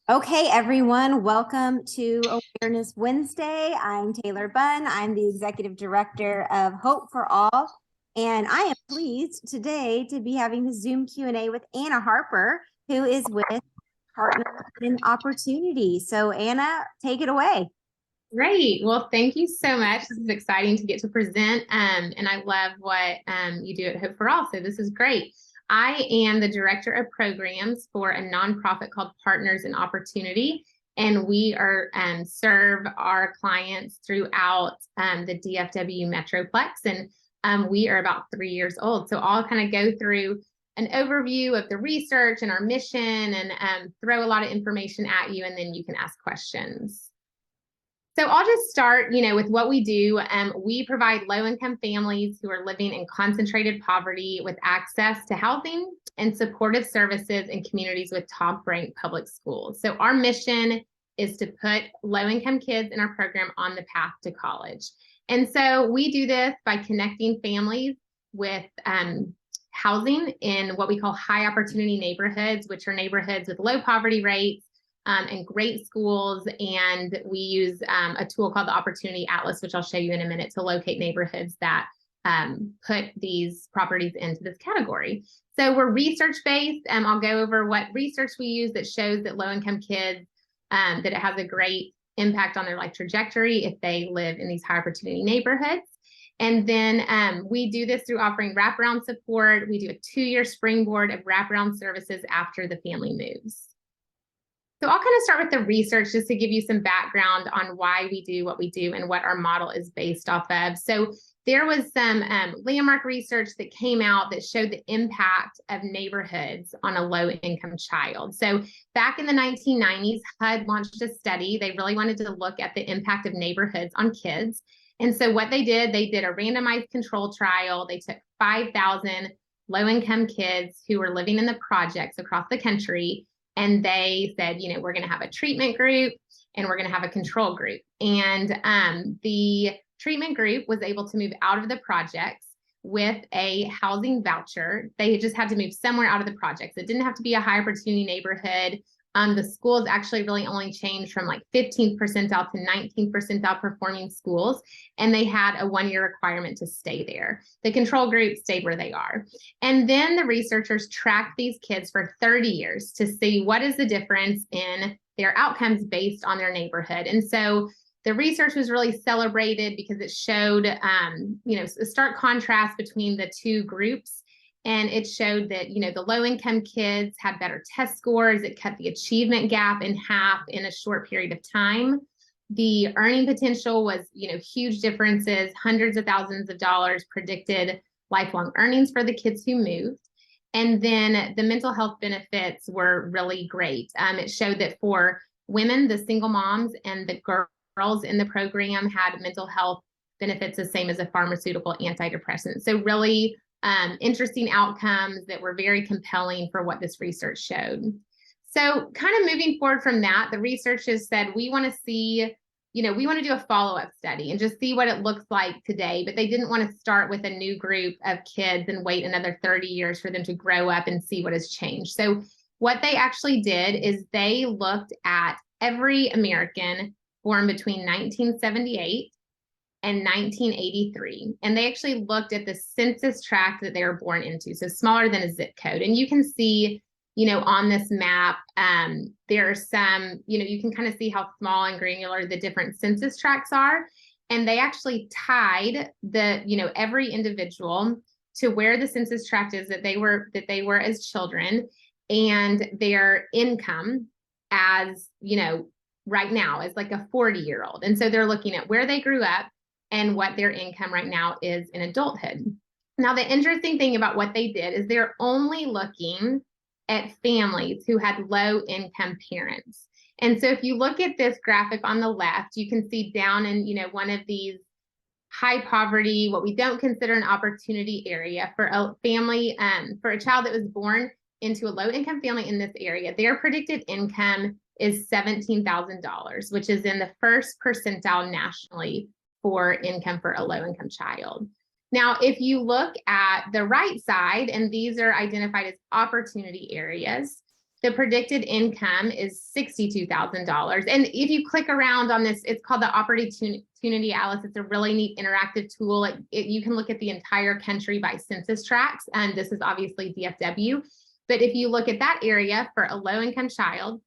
Okay, everyone, welcome to Awareness Wednesday. I'm Taylor Bunn. I'm the Executive Director of Hope for All, and I am pleased today to be having the Zoom Q&A with Anna Harper, who is with Partners in Opportunity. So Anna, take it away. Great. Well, thank you so much. This is exciting to get to present, and I love what you do at Hope for All, so this is great. I am the Director of Programs for a nonprofit called Partners in Opportunity, and we are serve our clients throughout the DFW Metroplex, and we are about 3 years old. So I'll kind of go through an overview of the research and our mission and throw a lot of information at you, and then you can ask questions. So I'll just start, with what we do. We provide low-income families who are living in concentrated poverty with access to housing and supportive services in communities with top-ranked public schools. So our mission is to put low-income kids in our program on the path to college. And so we do this by connecting families with housing in what we call high opportunity neighborhoods, which are neighborhoods with low poverty rates, and great schools. And we use a tool called the Opportunity Atlas, which I'll show you in a minute, to locate neighborhoods that put these properties into this category. So we're research-based. I'll go over what research we use that shows that low-income kids, that it has a great impact on their life trajectory if they live in these high opportunity neighborhoods. And then we do this through offering wraparound support. We do a 2-year springboard of wraparound services after the family moves. So I'll kind of start with the research just to give you some background on why we do what we do and what our model is based off of. So there was some landmark research that came out that showed the impact of neighborhoods on a low-income child. So back in the 1990s, HUD launched a study. They really wanted to look at the impact of neighborhoods on kids. And so what they did a randomized control trial. They took 5,000 low-income kids who were living in the projects across the country, and they said, we're going to have a treatment group and we're going to have a control group. And the treatment group was able to move out of the projects with a housing voucher. They just had to move somewhere out of the projects. It didn't have to be a high opportunity neighborhood. The schools actually really only changed from like 15th percentile to 19th percentile performing schools, and they had a 1-year requirement to stay there. The control group stayed where they are. And then the researchers tracked these kids for 30 years to see what is the difference in their outcomes based on their neighborhood. And so the research was really celebrated because it showed, a stark contrast between the two groups. And it showed that, the low-income kids had better test scores. It cut the achievement gap in half in a short period of time. The earning potential was, huge differences, hundreds of thousands of dollars predicted lifelong earnings for the kids who moved. And then the mental health benefits were really great. It showed that for women, the single moms and the girls in the program had mental health benefits the same as a pharmaceutical antidepressant. So really interesting outcomes that were very compelling for what this research showed. So kind of moving forward from that, the researchers said, we want to see, we want to do a follow-up study and just see what it looks like today, but they didn't want to start with a new group of kids and wait another 30 years for them to grow up and see what has changed. So what they actually did is they looked at every American born between 1978 and 1983. And they actually looked at the census tract that they were born into, so smaller than a zip code. And you can see, on this map, there are some, you can kind of see how small and granular the different census tracts are. And they actually tied the, every individual to where the census tract is that they were as children, and their income as, right now as like a 40-year-old. And so they're looking at where they grew up and what their income right now is in adulthood. Now, the interesting thing about what they did is they're only looking at families who had low-income parents. And so if you look at this graphic on the left, you can see down in, one of these high poverty, what we don't consider an opportunity area for a family, for a child that was born into a low-income family in this area, their predicted income is $17,000, which is in the first percentile nationally for income for a low-income child. Now, if you look at the right side, and these are identified as opportunity areas, The predicted income is $62,000. And if you click around on this, it's called the Opportunity Atlas. It's a really neat interactive tool. You can look at the entire country by census tracts, and this is obviously DFW. But if you look at that area for a low-income child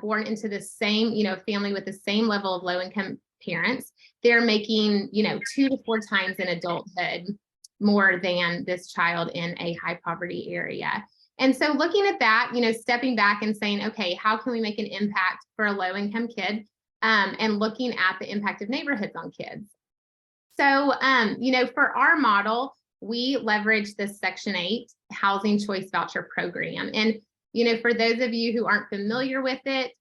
born into the same, family with the same level of low-income parents, they're making, 2 to 4 times in adulthood more than this child in a high poverty area. And so looking at that, stepping back and saying, okay, how can we make an impact for a low income kid? And looking at the impact of neighborhoods on kids. So, for our model, we leverage this Section 8 Housing Choice Voucher Program. And, for those of you who aren't familiar with it,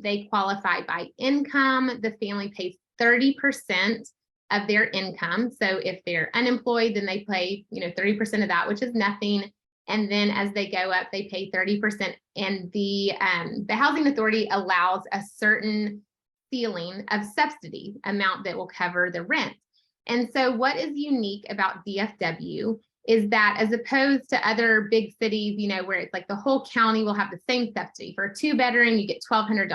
they qualify by income. The family pays 30% of their income. So if they're unemployed, then they pay, 30% of that, which is nothing. And then as they go up, they pay 30%. And the Housing Authority allows a certain ceiling of subsidy amount that will cover the rent. And so what is unique about DFW is that as opposed to other big cities, where it's like the whole county will have the same subsidy. For a 2-bedroom, you get $1,200.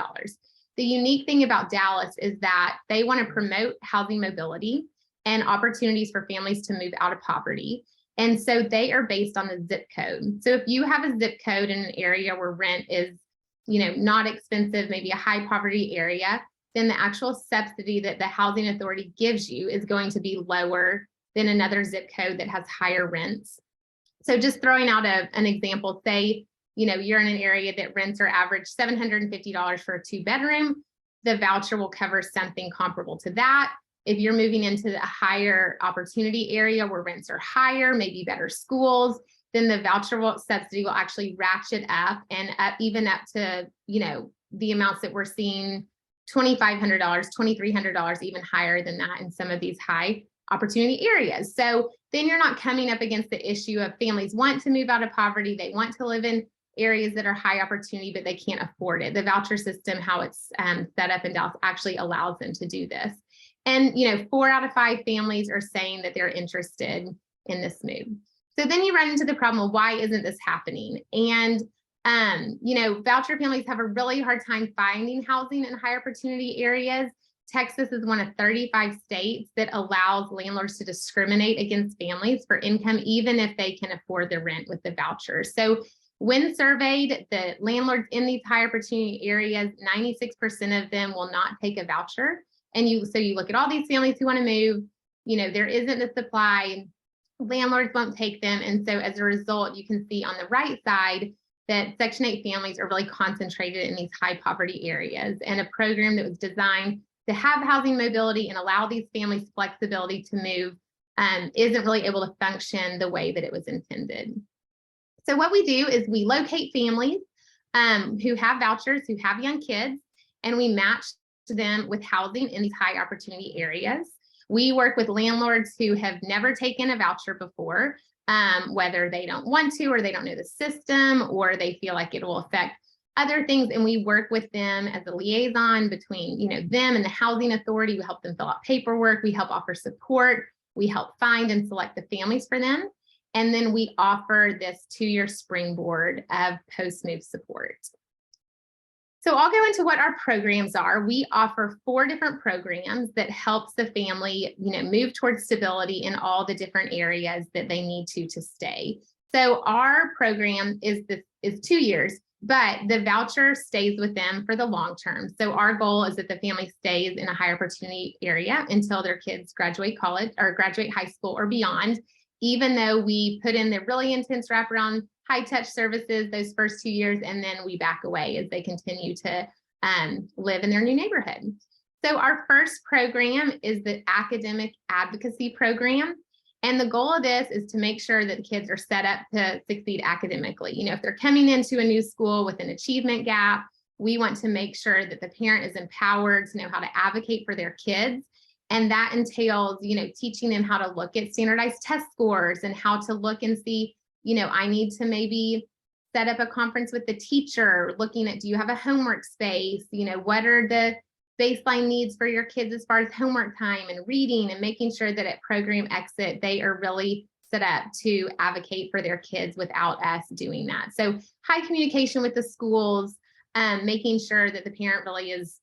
The unique thing about Dallas is that they want to promote housing mobility and opportunities for families to move out of poverty. And so they are based on the zip code. So if you have a zip code in an area where rent is, not expensive, maybe a high poverty area, then the actual subsidy that the Housing Authority gives you is going to be lower than another zip code that has higher rents. So just throwing out an example, say, you're in an area that rents are average $750 for a 2-bedroom, the voucher will cover something comparable to that. If you're moving into a higher opportunity area where rents are higher, maybe better schools, then the voucher subsidy will actually ratchet up and even up to, the amounts that we're seeing, $2,500, $2,300, even higher than that in some of these high opportunity areas. So then you're not coming up against the issue of families want to move out of poverty. They want to live in areas that are high opportunity, but they can't afford it. The voucher system, how it's set up in Dallas, actually allows them to do this. And, 4 out of 5 families are saying that they're interested in this move. So then you run into the problem of why isn't this happening? And, voucher families have a really hard time finding housing in high opportunity areas. Texas is one of 35 states that allows landlords to discriminate against families for income, even if they can afford the rent with the voucher. So when surveyed, the landlords in these high opportunity areas, 96% of them will not take a voucher. And so you look at all these families who want to move, there isn't the supply, landlords won't take them. And so as a result, you can see on the right side that Section 8 families are really concentrated in these high poverty areas, and a program that was designed to have housing mobility and allow these families flexibility to move isn't really able to function the way that it was intended. So what we do is we locate families who have vouchers, who have young kids, and we match them with housing in these high opportunity areas. We work with landlords who have never taken a voucher before, whether they don't want to, or they don't know the system, or they feel like it will affect other things. And we work with them as a liaison between, them and the Housing Authority. We help them fill out paperwork. We help offer support. We help find and select the families for them. And then we offer this 2-year springboard of post-move support. So I'll go into what our programs are. We offer 4 different programs that helps the family, move towards stability in all the different areas that they need to stay. So our program is 2 years, but the voucher stays with them for the long term. So our goal is that the family stays in a high opportunity area until their kids graduate college or graduate high school or beyond, even though we put in the really intense wraparound high touch services those first 2 years, and then we back away as they continue to live in their new neighborhood. So our first program is the Academic Advocacy Program. And the goal of this is to make sure that the kids are set up to succeed academically. If they're coming into a new school with an achievement gap, we want to make sure that the parent is empowered to know how to advocate for their kids. And that entails, teaching them how to look at standardized test scores and how to look and see, I need to maybe set up a conference with the teacher, looking at, do you have a homework space? What are the baseline needs for your kids as far as homework time and reading, and making sure that at program exit, they are really set up to advocate for their kids without us doing that. So high communication with the schools, making sure that the parent really is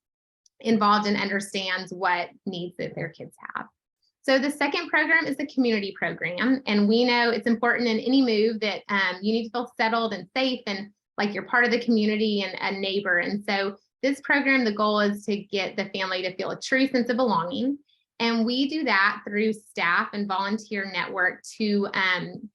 involved and understands what needs that their kids have. So the second program is the community program. And we know it's important in any move that you need to feel settled and safe and like you're part of the community and a neighbor. And so this program, the goal is to get the family to feel a true sense of belonging. And we do that through staff and volunteer network to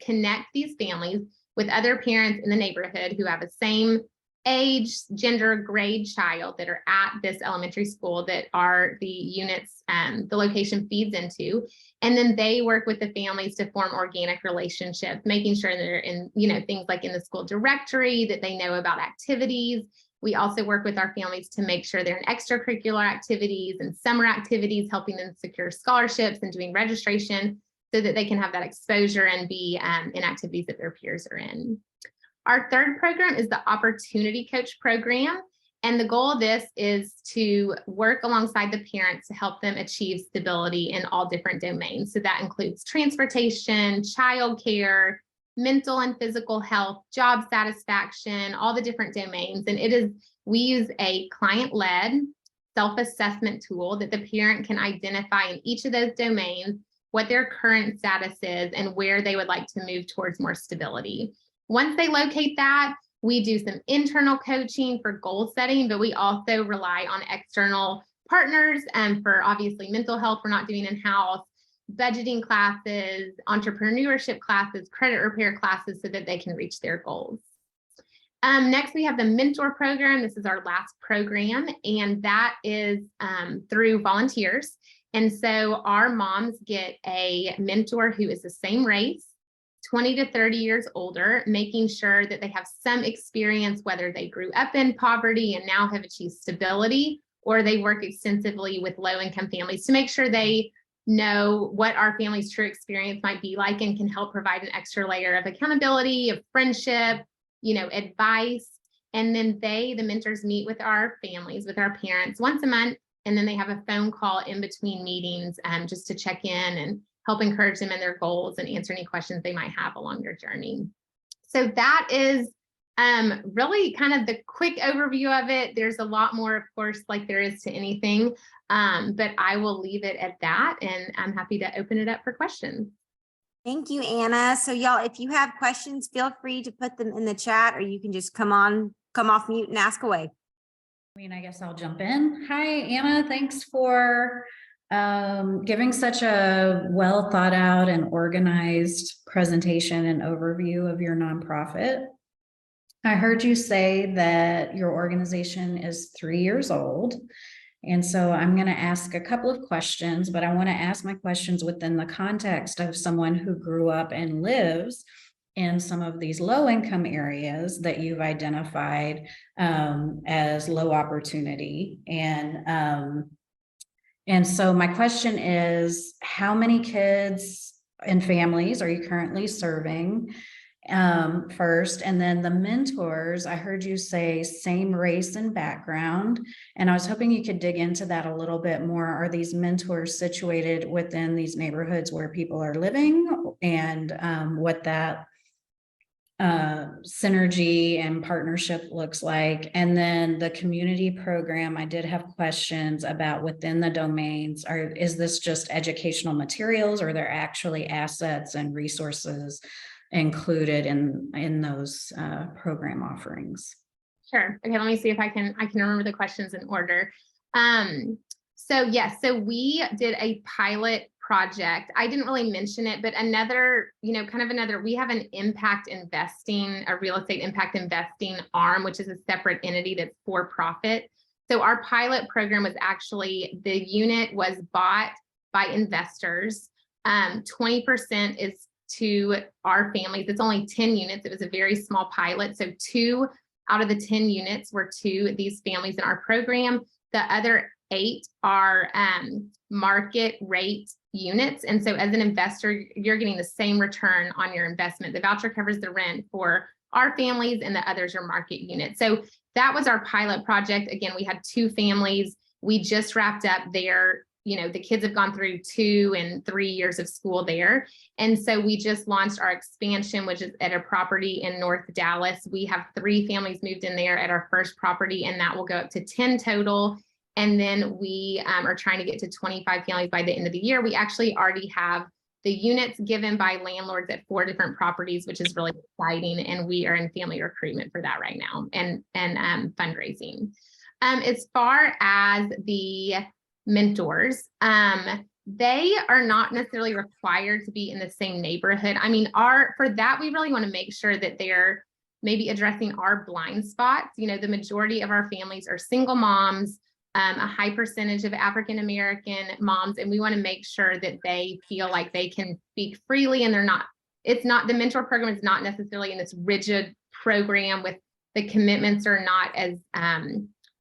connect these families with other parents in the neighborhood who have the same age, gender, grade child that are at this elementary school that are the units the location feeds into. And then they work with the families to form organic relationships, making sure they're in, things like in the school directory, that they know about activities. We also work with our families to make sure they're in extracurricular activities and summer activities, helping them secure scholarships and doing registration so that they can have that exposure and be in activities that their peers are in. Our third program is the Opportunity Coach program. And the goal of this is to work alongside the parents to help them achieve stability in all different domains. So that includes transportation, childcare, mental and physical health, job satisfaction, all the different domains. And we use a client-led self-assessment tool that the parent can identify in each of those domains what their current status is and where they would like to move towards more stability. Once they locate that, we do some internal coaching for goal setting, but we also rely on external partners for obviously mental health. We're not doing in-house, budgeting classes, entrepreneurship classes, credit repair classes so that they can reach their goals. Next, we have the mentor program. This is our last program, and that is through volunteers. And so our moms get a mentor who is the same race, 20 to 30 years older, making sure that they have some experience, whether they grew up in poverty and now have achieved stability, or they work extensively with low-income families to make sure they know what our family's true experience might be like and can help provide an extra layer of accountability, of friendship, advice. And then the mentors meet with our families, with our parents once a month, and then they have a phone call in between meetings just to check in and help encourage them in their goals and answer any questions they might have along their journey. So that is really kind of the quick overview of it. There's a lot more, of course, like there is to anything, but I will leave it at that, and I'm happy to open it up for questions. Thank you, Anna. So y'all, if you have questions, feel free to put them in the chat, or you can just come off mute and ask away. I guess I'll jump in. Hi, Anna. Thanks for giving such a well thought out and organized presentation and overview of your nonprofit. I heard you say that your organization is 3 years old. And so I'm going to ask a couple of questions, but I want to ask my questions within the context of someone who grew up and lives in some of these low-income areas that you've identified as low opportunity. And so my question is, how many kids and families are you currently serving first? And then the mentors, I heard you say same race and background, and I was hoping you could dig into that a little bit more. Are these mentors situated within these neighborhoods where people are living, and what that synergy and partnership looks like? And then the community program, I did have questions about within the domains. Is this just educational materials, or are there actually assets and resources included in those program offerings? Sure. Okay, let me see if I can remember the questions in order. So yes, so we did a pilot project. I didn't really mention it, but another, we have an impact investing, a real estate impact investing arm, which is a separate entity that's for profit. So our pilot program was actually, the unit was bought by investors. 20% is to our families. It's only 10 units. It was a very small pilot. So 2 out of the 10 units were to these families in our program. The other 8 are market rate units. And so as an investor, you're getting the same return on your investment. The voucher covers the rent for our families, and the others are market units. So that was our pilot project. Again, we had 2 families. We just wrapped up their the kids have gone through 2 and 3 years of school there. And so we just launched our expansion, which is at a property in North Dallas. We have 3 families moved in there at our first property, and that will go up to 10 total. And then we are trying to get to 25 families by the end of the year. We actually already have the units given by landlords at 4 different properties, which is really exciting. And we are in family recruitment for that right now, and fundraising. As far as the mentors, they are not necessarily required to be in the same neighborhood. I mean, for that, we really want to make sure that they're maybe addressing our blind spots. The majority of our families are single moms, a high percentage of African-American moms, and we want to make sure that they feel like they can speak freely, and the mentor program is not necessarily in this rigid program with the commitments are not as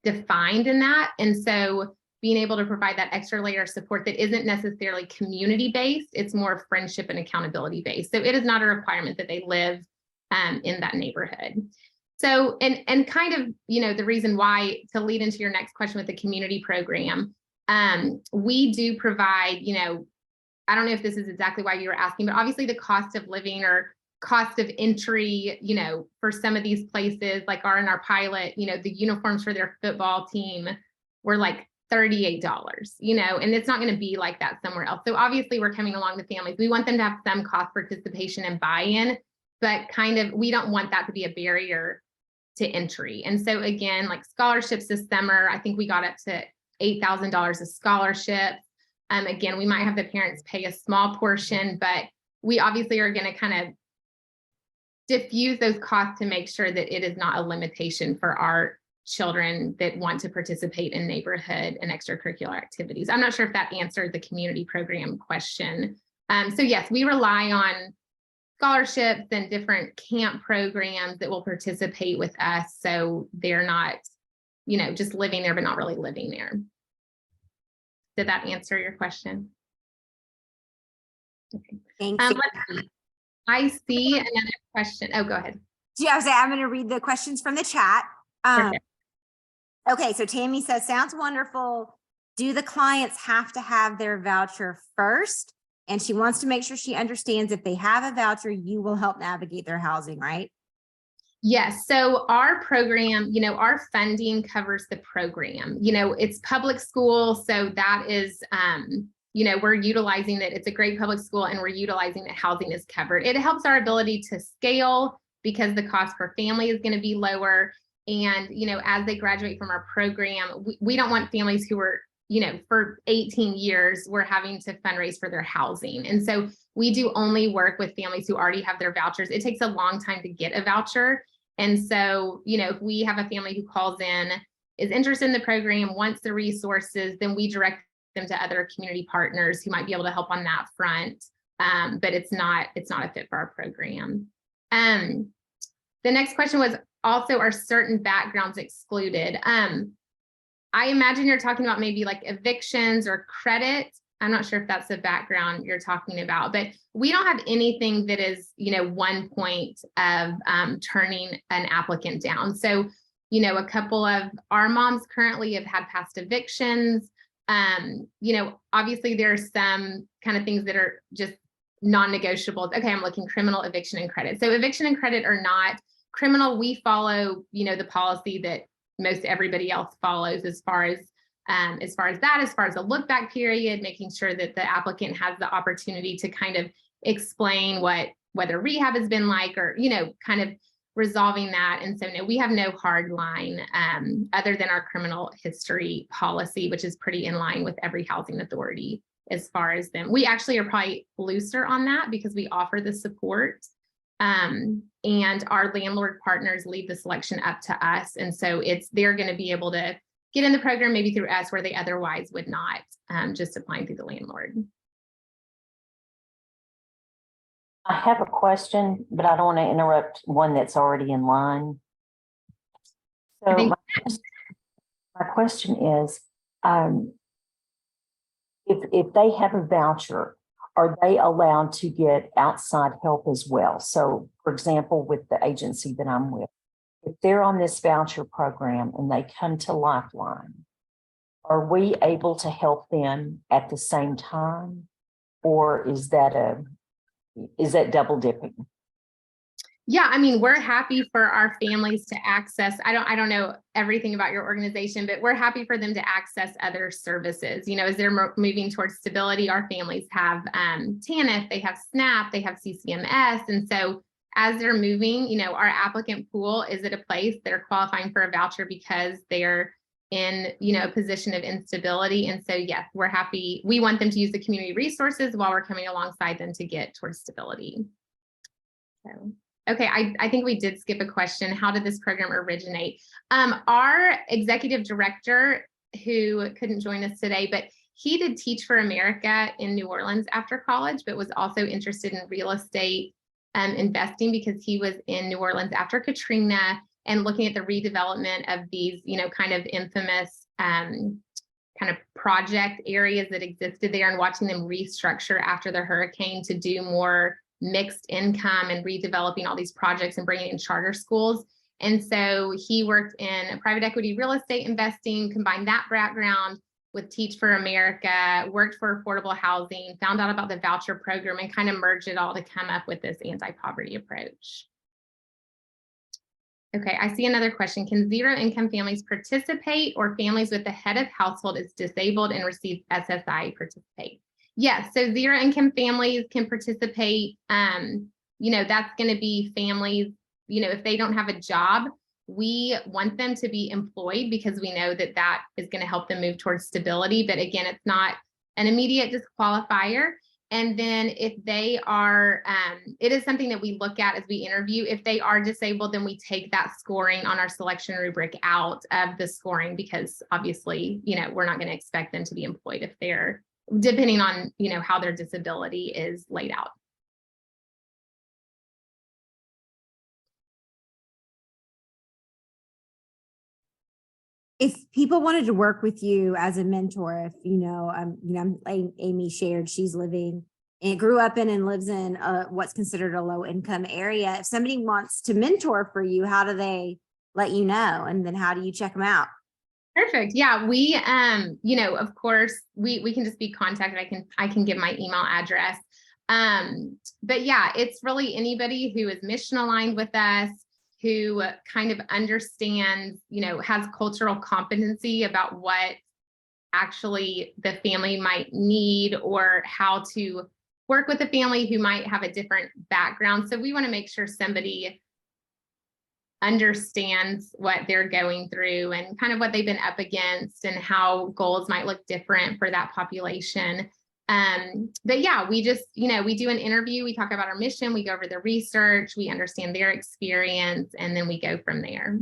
defined in that. And so being able to provide that extra layer of support that isn't necessarily community-based, it's more friendship and accountability-based. So it is not a requirement that they live in that neighborhood. So, and kind of, the reason why, to lead into your next question with the community program, we do provide, I don't know if this is exactly why you were asking, but obviously the cost of living or cost of entry, for some of these places, like in our pilot, the uniforms for their football team were like $38, and it's not going to be like that somewhere else. So obviously we're coming along the families. We want them to have some cost participation and buy-in, but we don't want that to be a barrier to entry. And so again, like scholarships this summer, I think we got up to $8,000 of scholarship. Again, we might have the parents pay a small portion, but we obviously are going to kind of diffuse those costs to make sure that it is not a limitation for our children that want to participate in neighborhood and extracurricular activities. I'm not sure if that answered the community program question. So yes, we rely on scholarships and different camp programs that will participate with us. So they're not, just living there, but not really living there. Did that answer your question? Okay. Thank you. Let's see. I see another question. Oh, go ahead. Yeah, I'm going to read the questions from the chat. Okay, so Tammy says, sounds wonderful. Do the clients have to have their voucher first? And she wants to make sure she understands if they have a voucher, you will help navigate their housing, right? Yes. So our program, our funding covers the program. It's public school. So that is, we're utilizing it. It's a great public school, and we're utilizing that housing is covered. It helps our ability to scale because the cost per family is going to be lower. And, as they graduate from our program, we don't want families who are, for 18 years, we're having to fundraise for their housing. And so we do only work with families who already have their vouchers. It takes a long time to get a voucher. And so, if we have a family who calls in, is interested in the program, wants the resources, then we direct them to other community partners who might be able to help on that front. But it's not a fit for our program. The next question was also, are certain backgrounds excluded? I imagine you're talking about maybe like evictions or credit. I'm not sure if that's the background you're talking about, but we don't have anything that is, 1 point of turning an applicant down. So, a couple of our moms currently have had past evictions. Obviously there's some kind of things that are just non-negotiables. Okay, I'm looking criminal, eviction, and credit. So eviction and credit are not criminal. We follow, the policy that most everybody else follows as far as a look back period, making sure that the applicant has the opportunity to kind of explain whether rehab has been like, or, kind of resolving that. And so no, we have no hard line other than our criminal history policy, which is pretty in line with every housing authority as far as them. We actually are probably looser on that because we offer the support. And our landlord partners leave the selection up to us. And so they're going to be able to get in the program maybe through us where they otherwise would not, just applying through the landlord. I have a question, but I don't want to interrupt one that's already in line. So my question is, if they have a voucher, are they allowed to get outside help as well? So, for example, with the agency that I'm with, if they're on this voucher program and they come to Lifeline, are we able to help them at the same time? Or is that double dipping? Yeah, I mean, we're happy for our families to access. I don't know everything about your organization, but we're happy for them to access other services. You know, as they're moving towards stability, our families have TANF, they have SNAP, they have CCMS. And so as they're moving, you know, our applicant pool is at a place they're qualifying for a voucher because they're in, you know, a position of instability. And so, yes, we're happy. We want them to use the community resources while we're coming alongside them to get towards stability. So. Okay, I think we did skip a question. How did this program originate? Our executive director, who couldn't join us today, but he did Teach for America in New Orleans after college, but was also interested in real estate investing because he was in New Orleans after Katrina and looking at the redevelopment of these, you know, kind of infamous kind of project areas that existed there and watching them restructure after the hurricane to do more mixed income and redeveloping all these projects and bringing in charter schools. And so he worked in private equity real estate investing, combined that background with Teach for America, worked for affordable housing, found out about the voucher program and kind of merged it all to come up with this anti-poverty approach. Okay, I see another question. Can zero income families participate or families with the head of household is disabled and receive SSI participate? Yes, so zero income families can participate. You know, that's going to be families, you know, if they don't have a job, we want them to be employed because we know that that is going to help them move towards stability. But again, it's not an immediate disqualifier. And then if they are, it is something that we look at as we interview. If they are disabled, then we take that scoring on our selection rubric out of the scoring because obviously, you know, we're not going to expect them to be employed if they're, depending on, you know, how their disability is laid out. If people wanted to work with you as a mentor, if like Amy shared, she's living and grew up in and lives in what's considered a low income area. If somebody wants to mentor for you, how do they let you know? And then how do you check them out? Perfect. Yeah, we, you know, of course, we can just be contacted. I can give my email address. But yeah, it's really anybody who is mission aligned with us, who kind of understands, you know, has cultural competency about what actually the family might need or how to work with a family who might have a different background. So we want to make sure somebody understands what they're going through and kind of what they've been up against and how goals might look different for that population. But yeah, we just, you know, we do an interview, we talk about our mission, we go over the research, we understand their experience, and then we go from there.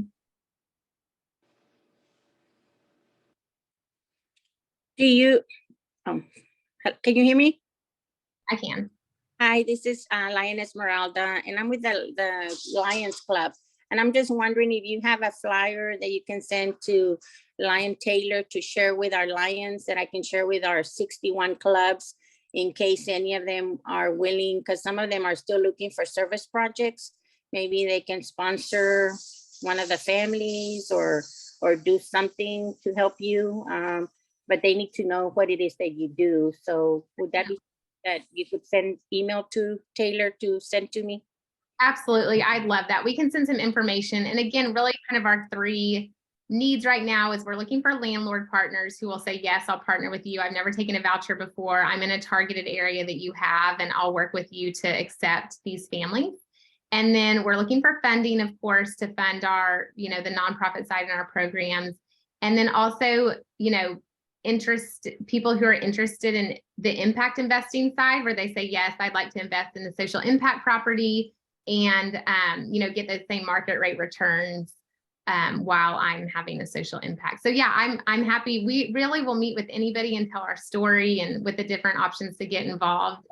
Do you, can you hear me? I can. Hi, this is Lioness Esmeralda, and I'm with the Lions Club. And I'm just wondering if you have a flyer that you can send to Lion Taylor to share with our Lions that I can share with our 61 clubs in case any of them are willing, because some of them are still looking for service projects. Maybe they can sponsor one of the families or do something to help you. But they need to know what it is that you do. So would that be that you could send email to Taylor to send to me? Absolutely. I'd love that. We can send some information. And again, really kind of our three needs right now is we're looking for landlord partners who will say, yes, I'll partner with you. I've never taken a voucher before. I'm in a targeted area that you have, and I'll work with you to accept these families. And then we're looking for funding, of course, to fund our, you know, the nonprofit side in our programs. And then also, you know, people who are interested in the impact investing side, where they say, yes, I'd like to invest in the social impact property and, you know, get those same market rate returns while I'm having a social impact. So yeah, I'm happy. We really will meet with anybody and tell our story and with the different options to get involved.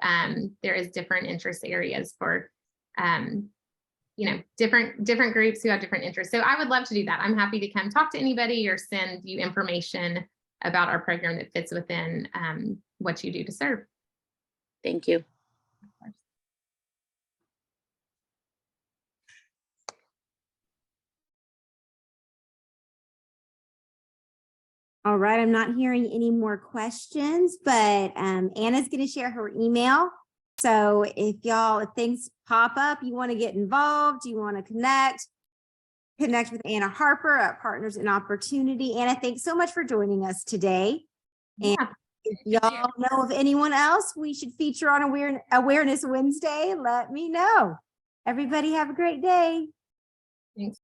There is different interest areas for, you know, different groups who have different interests. So I would love to do that. I'm happy to come talk to anybody or send you information about our program that fits within what you do to serve. Thank you. All right, I'm not hearing any more questions, but Anna's going to share her email. So if things pop up, you want to get involved, you want to connect with Anna Harper at Partners in Opportunity. Anna, thanks so much for joining us today. And Yeah. if y'all know of anyone else we should feature on Awareness Wednesday, let me know. Everybody have a great day. Thanks.